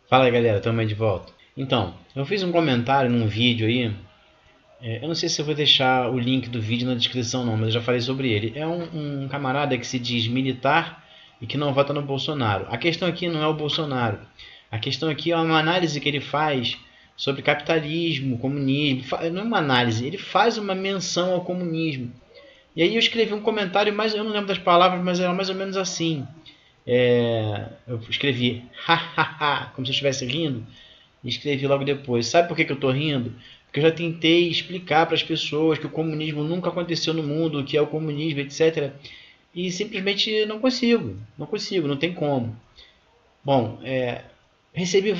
Fala aí, galera, tamo aí de volta. Então, eu fiz um comentário num vídeo aí. Eu não sei se eu vou deixar o link do vídeo na descrição não, mas eu já falei sobre ele. É um camarada que se diz militar e que não vota no Bolsonaro. A questão aqui não é o Bolsonaro. A questão aqui é uma análise que ele faz sobre capitalismo, comunismo. Não é uma análise, ele faz uma menção ao comunismo. E aí eu escrevi um comentário, mas eu não lembro das palavras, mas era mais ou menos assim. Eu escrevi hahaha, como se eu estivesse rindo, e escrevi logo depois. Sabe por que eu estou rindo? Porque eu já tentei explicar para as pessoas que o comunismo nunca aconteceu no mundo, o que é o comunismo, etc. E simplesmente não consigo, não tem como. Bom, recebi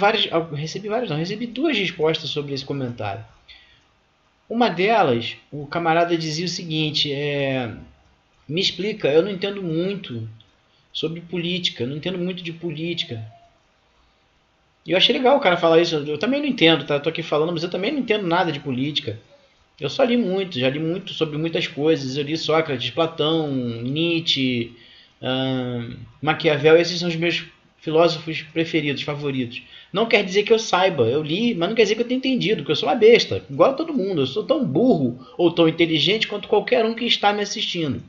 duas respostas sobre esse comentário. Uma delas, o camarada dizia o seguinte: me explica, eu não entendo muito sobre política, eu não entendo muito de política. E eu achei legal o cara falar isso. Eu também não entendo, tá? Tô aqui falando, mas eu também não entendo nada de política. Eu só li muito, já li muito sobre muitas coisas. Eu li Sócrates, Platão, Nietzsche, Maquiavel. Esses são os meus filósofos preferidos, favoritos. Não quer dizer que eu saiba, eu li, mas não quer dizer que eu tenha entendido, porque eu sou uma besta, igual a todo mundo. Eu sou tão burro ou tão inteligente quanto qualquer um que está me assistindo.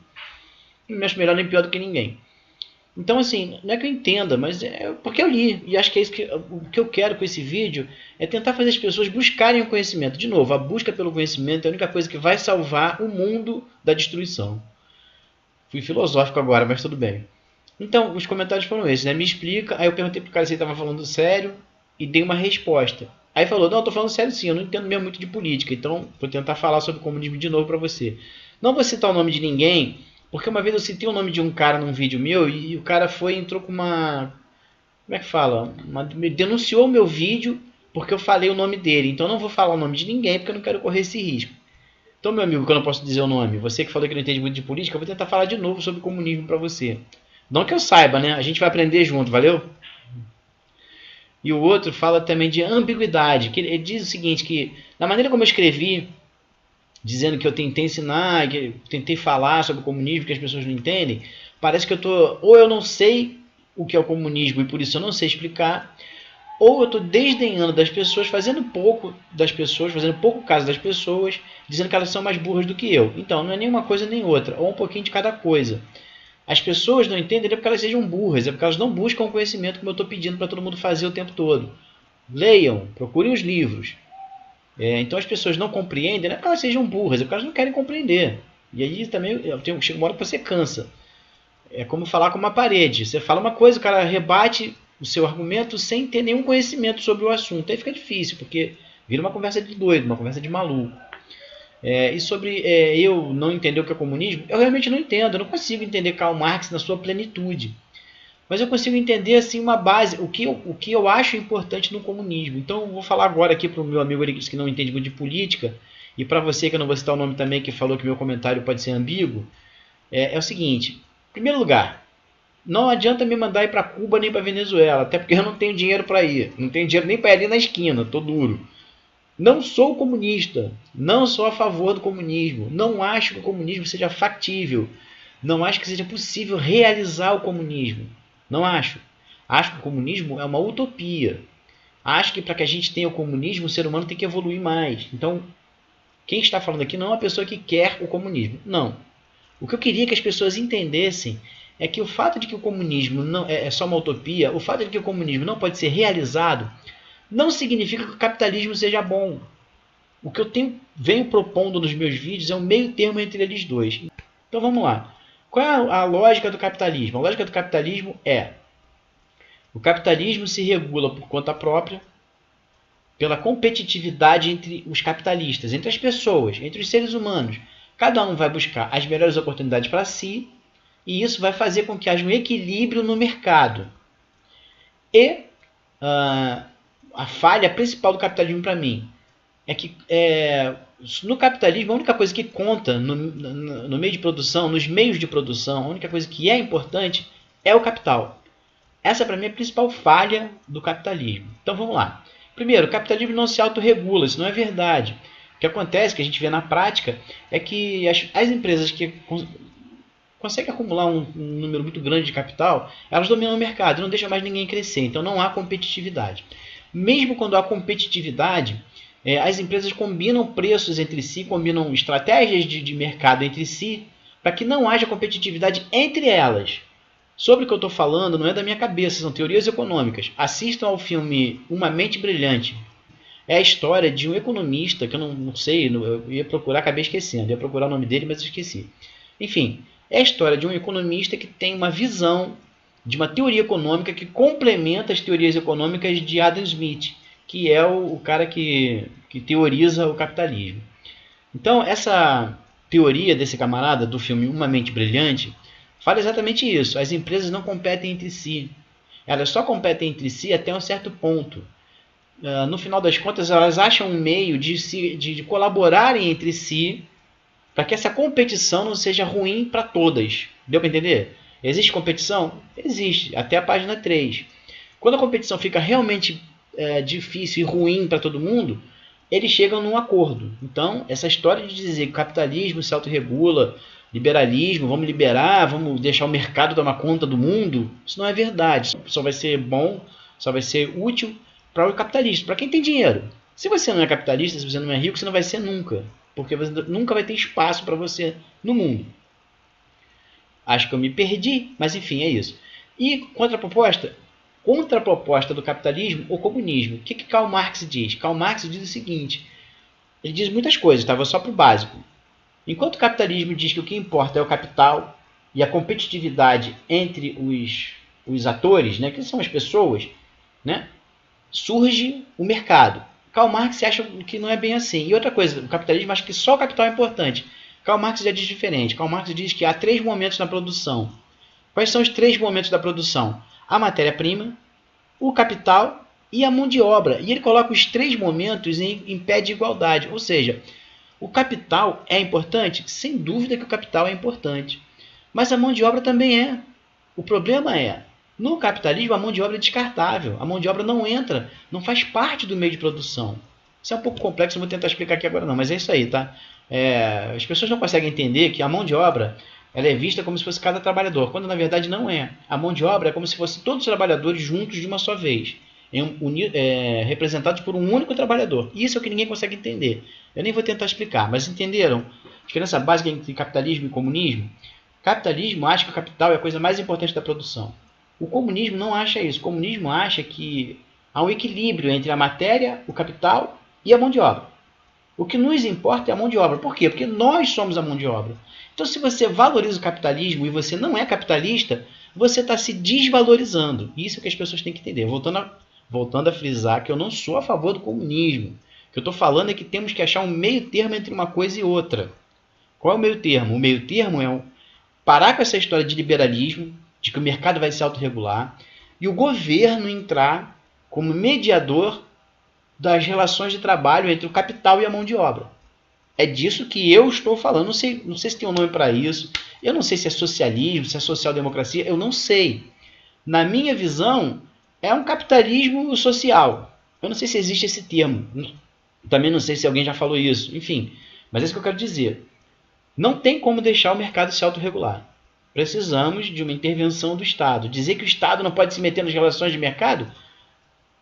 Não me acho melhor nem pior do que ninguém. Então, assim, não é que eu entenda, mas é porque eu li. E acho que é isso que o que eu quero com esse vídeo é tentar fazer as pessoas buscarem o conhecimento. De novo, a busca pelo conhecimento é a única coisa que vai salvar o mundo da destruição. Fui filosófico agora, mas tudo bem. Então, os comentários foram esses, né? Me explica. Aí eu perguntei pro cara se ele estava falando sério e dei uma resposta. Aí falou: não, eu tô falando sério sim, eu não entendo mesmo muito de política, então vou tentar falar sobre comunismo de novo para você. Não vou citar o nome de ninguém, porque uma vez eu citei o nome de um cara num vídeo meu e o cara foi e entrou com uma. Como é que fala? Denunciou o meu vídeo porque eu falei o nome dele. Então eu não vou falar o nome de ninguém porque eu não quero correr esse risco. Então, meu amigo, que eu não posso dizer o nome, você que falou que não entende muito de política, eu vou tentar falar de novo sobre comunismo para você. Não que eu saiba, né? A gente vai aprender junto, valeu? E o outro fala também de ambiguidade, que ele diz o seguinte, que na maneira como eu escrevi, dizendo que eu tentei ensinar, que eu tentei falar sobre o comunismo, que as pessoas não entendem, parece que eu tô, ou eu não sei o que é o comunismo e por isso eu não sei explicar, ou eu estou desdenhando das pessoas, fazendo pouco das pessoas, fazendo pouco caso das pessoas, dizendo que elas são mais burras do que eu. Então, não é nenhuma coisa nem outra, ou um pouquinho de cada coisa. As pessoas não entendem, não é porque elas sejam burras, é porque elas não buscam o conhecimento como eu estou pedindo para todo mundo fazer o tempo todo. Leiam, procurem os livros. Então as pessoas não compreendem, não é porque elas sejam burras, é porque elas não querem compreender. E aí também chega uma hora que você cansa. É como falar com uma parede. Você fala uma coisa, o cara rebate o seu argumento sem ter nenhum conhecimento sobre o assunto. Aí fica difícil, porque vira uma conversa de doido, uma conversa de maluco. E sobre eu não entender o que é comunismo, eu realmente não entendo. Eu não consigo entender Karl Marx na sua plenitude. Mas eu consigo entender assim uma base, o que eu acho importante no comunismo. Então eu vou falar agora aqui para o meu amigo que não entende muito de política, e para você que eu não vou citar o nome também, que falou que meu comentário pode ser ambíguo, é o seguinte. Em primeiro lugar, não adianta me mandar ir para Cuba nem para Venezuela, até porque eu não tenho dinheiro para ir. Não tenho dinheiro nem para ir ali na esquina, tô duro. Não sou comunista, não sou a favor do comunismo, não acho que o comunismo seja factível, não acho que seja possível realizar o comunismo. Não acho. Acho que o comunismo é uma utopia. Acho que para que a gente tenha o comunismo, o ser humano tem que evoluir mais. Então, quem está falando aqui não é uma pessoa que quer o comunismo. Não. O que eu queria que as pessoas entendessem é que o fato de que o comunismo não é só uma utopia, o fato de que o comunismo não pode ser realizado, não significa que o capitalismo seja bom. O que eu venho propondo nos meus vídeos é um meio termo entre eles dois. Então vamos lá. Qual é a lógica do capitalismo? A lógica do capitalismo é: o capitalismo se regula por conta própria, pela competitividade entre os capitalistas, entre as pessoas, entre os seres humanos. Cada um vai buscar as melhores oportunidades para si, e isso vai fazer com que haja um equilíbrio no mercado. E a falha principal do capitalismo para mim é que no capitalismo a única coisa que conta no meio de produção, nos meios de produção, a única coisa que é importante é o capital. Essa para mim é a principal falha do capitalismo. Então vamos lá. Primeiro, o capitalismo não se autorregula, isso não é verdade. O que acontece, que a gente vê na prática, é que as empresas que consegue acumular um número muito grande de capital, elas dominam o mercado e não deixam mais ninguém crescer. Então não há competitividade. Mesmo quando há competitividade, as empresas combinam preços entre si, combinam estratégias de mercado entre si, para que não haja competitividade entre elas. Sobre o que eu estou falando não é da minha cabeça, são teorias econômicas. Assistam ao filme Uma Mente Brilhante. É a história de um economista, que eu não sei, eu ia procurar, acabei esquecendo, ia procurar o nome dele, mas esqueci. Enfim, é a história de um economista que tem uma visão de uma teoria econômica que complementa as teorias econômicas de Adam Smith, que é o cara que teoriza o capitalismo. Então, essa teoria desse camarada do filme Uma Mente Brilhante fala exatamente isso. As empresas não competem entre si. Elas só competem entre si até um certo ponto. No final das contas, elas acham um meio de colaborarem entre si para que essa competição não seja ruim para todas. Deu para entender? Existe competição? Existe, até a página 3. Quando a competição fica realmente difícil e ruim para todo mundo, eles chegam num acordo. Então, essa história de dizer que o capitalismo se autorregula, liberalismo, vamos liberar, vamos deixar o mercado tomar conta do mundo, isso não é verdade. Só vai ser bom, só vai ser útil para o capitalista, para quem tem dinheiro. Se você não é capitalista, se você não é rico, você não vai ser nunca, porque você nunca vai ter espaço para você no mundo. Acho que eu me perdi, mas enfim, é isso. E contraproposta do capitalismo, o comunismo. O que Karl Marx diz? Karl Marx diz o seguinte, ele diz muitas coisas, tá? Vou só para o básico. Enquanto o capitalismo diz que o que importa é o capital e a competitividade entre os atores, né, que são as pessoas, né, surge o mercado. Karl Marx acha que não é bem assim. E outra coisa, o capitalismo acha que só o capital é importante. Karl Marx já diz diferente. Karl Marx diz que há 3 momentos na produção. Quais são os 3 momentos da produção? A matéria-prima, o capital e a mão de obra. E ele coloca os 3 momentos em pé de igualdade. Ou seja, o capital é importante? Sem dúvida que o capital é importante. Mas a mão de obra também é. O problema é, no capitalismo a mão de obra é descartável. A mão de obra não entra, não faz parte do meio de produção. Isso é um pouco complexo, não vou tentar explicar aqui agora não, mas é isso aí, tá? As pessoas não conseguem entender que a mão de obra ela é vista como se fosse cada trabalhador, quando na verdade não é. A mão de obra é como se fossem todos os trabalhadores juntos de uma só vez, representados por um único trabalhador. Isso é o que ninguém consegue entender. Eu nem vou tentar explicar, mas entenderam? A diferença básica entre capitalismo e comunismo? Capitalismo acha que o capital é a coisa mais importante da produção. O comunismo não acha isso. O comunismo acha que há um equilíbrio entre a matéria, o capital e a mão de obra. O que nos importa é a mão de obra. Por quê? Porque nós somos a mão de obra. Então, se você valoriza o capitalismo e você não é capitalista, você está se desvalorizando. Isso é o que as pessoas têm que entender. Voltando a frisar que eu não sou a favor do comunismo. O que eu estou falando é que temos que achar um meio termo entre uma coisa e outra. Qual é o meio termo? O meio termo é parar com essa história de liberalismo, de que o mercado vai se autorregular, e o governo entrar como mediador das relações de trabalho entre o capital e a mão de obra. É disso que eu estou falando. Não sei se tem um nome para isso. Eu não sei se é socialismo, se é social-democracia. Eu não sei. Na minha visão, é um capitalismo social. Eu não sei se existe esse termo. Também não sei se alguém já falou isso. Enfim, mas é isso que eu quero dizer. Não tem como deixar o mercado se autorregular. Precisamos de uma intervenção do Estado. Dizer que o Estado não pode se meter nas relações de mercado?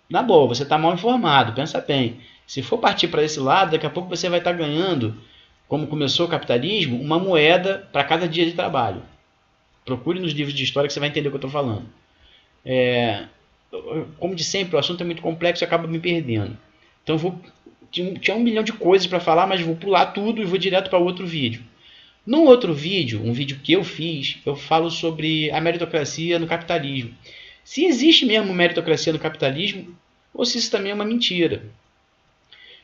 Na boa, você está mal informado, pensa bem. Se for partir para esse lado, daqui a pouco você vai estar ganhando, como começou o capitalismo, uma moeda para cada dia de trabalho. Procure nos livros de história que você vai entender o que eu estou falando. Como de sempre, o assunto é muito complexo e acaba me perdendo. Então tinha 1 milhão de coisas para falar, mas vou pular tudo e vou direto para outro vídeo. Num outro vídeo, um vídeo que eu fiz, eu falo sobre a meritocracia no capitalismo. Se existe mesmo meritocracia no capitalismo, ou se isso também é uma mentira.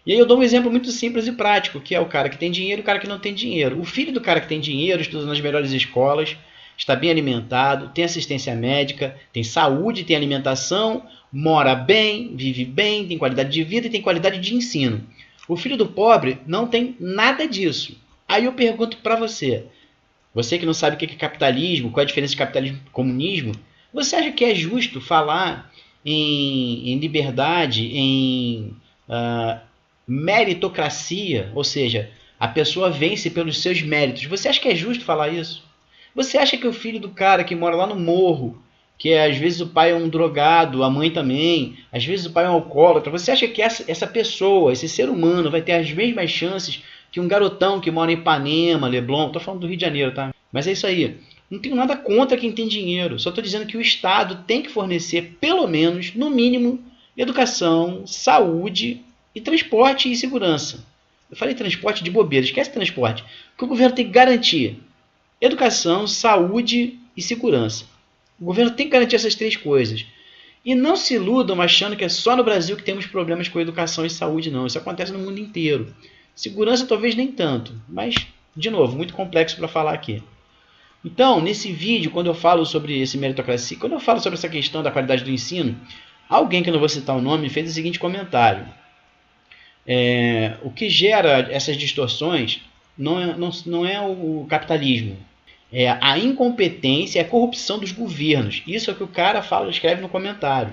E aí eu dou um exemplo muito simples e prático, que é o cara que tem dinheiro e o cara que não tem dinheiro. O filho do cara que tem dinheiro estuda nas melhores escolas, está bem alimentado, tem assistência médica, tem saúde, tem alimentação, mora bem, vive bem, tem qualidade de vida e tem qualidade de ensino. O filho do pobre não tem nada disso. Aí eu pergunto para você que não sabe o que é capitalismo, qual é a diferença de capitalismo e comunismo, você acha que é justo falar em liberdade, em meritocracia, ou seja, a pessoa vence pelos seus méritos? Você acha que é justo falar isso? Você acha que o filho do cara que mora lá no morro, que às vezes o pai é um drogado, a mãe também, às vezes o pai é um alcoólatra, você acha que essa pessoa, esse ser humano, vai ter as mesmas chances que um garotão que mora em Ipanema, Leblon? Tô falando do Rio de Janeiro, tá? Mas é isso aí. Não tenho nada contra quem tem dinheiro, só estou dizendo que o Estado tem que fornecer, pelo menos, no mínimo, educação, saúde e transporte e segurança. Eu falei transporte de bobeira, esquece transporte. O que o governo tem que garantir? Educação, saúde e segurança. O governo tem que garantir essas três coisas. E não se iludam achando que é só no Brasil que temos problemas com educação e saúde, não. Isso acontece no mundo inteiro. Segurança talvez nem tanto, mas, de novo, muito complexo para falar aqui. Então, nesse vídeo, quando eu falo sobre esse meritocracia, quando eu falo sobre essa questão da qualidade do ensino, alguém que eu não vou citar o nome fez o seguinte comentário. O que gera essas distorções não é o capitalismo, é a incompetência e a corrupção dos governos. Isso é o que o cara escreve no comentário.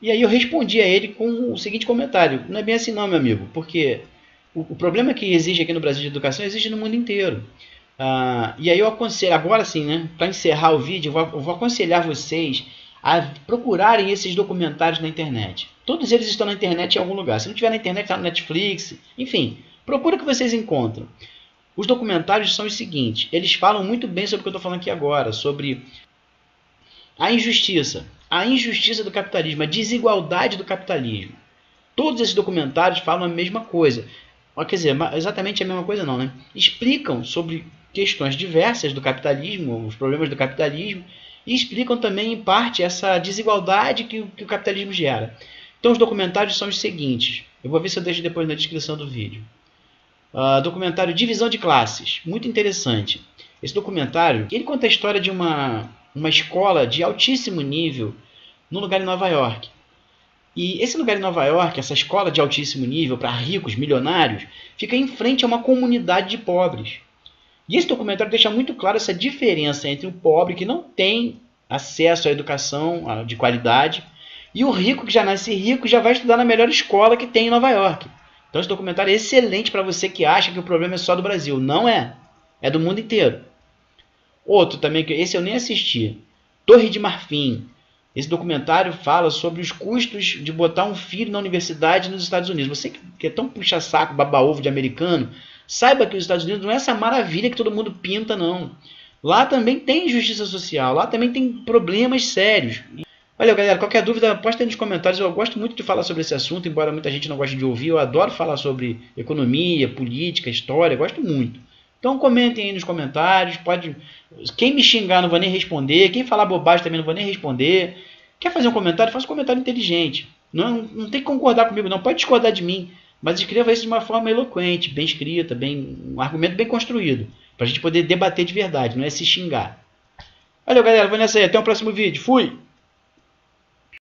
E aí eu respondi a ele com o seguinte comentário. Não é bem assim não, meu amigo, porque o problema que existe aqui no Brasil de educação existe no mundo inteiro. E aí eu aconselho, agora sim, né, para encerrar o vídeo, eu vou aconselhar vocês a procurarem esses documentários na internet. Todos eles estão na internet em algum lugar. Se não tiver na internet, está no Netflix, enfim, procura que vocês encontram. Os documentários são os seguintes, eles falam muito bem sobre o que eu estou falando aqui agora, sobre a injustiça do capitalismo, a desigualdade do capitalismo. Todos esses documentários falam a mesma coisa. Quer dizer, exatamente a mesma coisa não, né? Explicam sobre questões diversas do capitalismo, os problemas do capitalismo, e explicam também, em parte, essa desigualdade que o capitalismo gera. Então, os documentários são os seguintes. Eu vou ver se eu deixo depois na descrição do vídeo. Documentário Divisão de Classes. Muito interessante. Esse documentário, ele conta a história de uma escola de altíssimo nível no lugar em Nova York. E esse lugar em Nova York, essa escola de altíssimo nível para ricos, milionários, fica em frente a uma comunidade de pobres. E esse documentário deixa muito claro essa diferença entre o pobre que não tem acesso à educação de qualidade e o rico que já nasce rico e já vai estudar na melhor escola que tem em Nova York. Então esse documentário é excelente para você que acha que o problema é só do Brasil. Não é. É do mundo inteiro. Outro também, que esse eu nem assisti. Torre de Marfim. Esse documentário fala sobre os custos de botar um filho na universidade nos Estados Unidos. Você que é tão puxa-saco, baba-ovo de americano, saiba que os Estados Unidos não é essa maravilha que todo mundo pinta, não. Lá também tem injustiça social, lá também tem problemas sérios. Olha, galera, qualquer dúvida, posta aí nos comentários. Eu gosto muito de falar sobre esse assunto, embora muita gente não goste de ouvir. Eu adoro falar sobre economia, política, história, gosto muito. Então comentem aí nos comentários. Quem me xingar não vou nem responder. Quem falar bobagem também não vou nem responder. Quer fazer um comentário? Faça um comentário inteligente. Não tem que concordar comigo, não. Pode discordar de mim. Mas escreva isso de uma forma eloquente, bem escrita, um argumento bem construído. Para a gente poder debater de verdade, não é se xingar. Valeu, galera. Vou nessa aí. Até o próximo vídeo. Fui!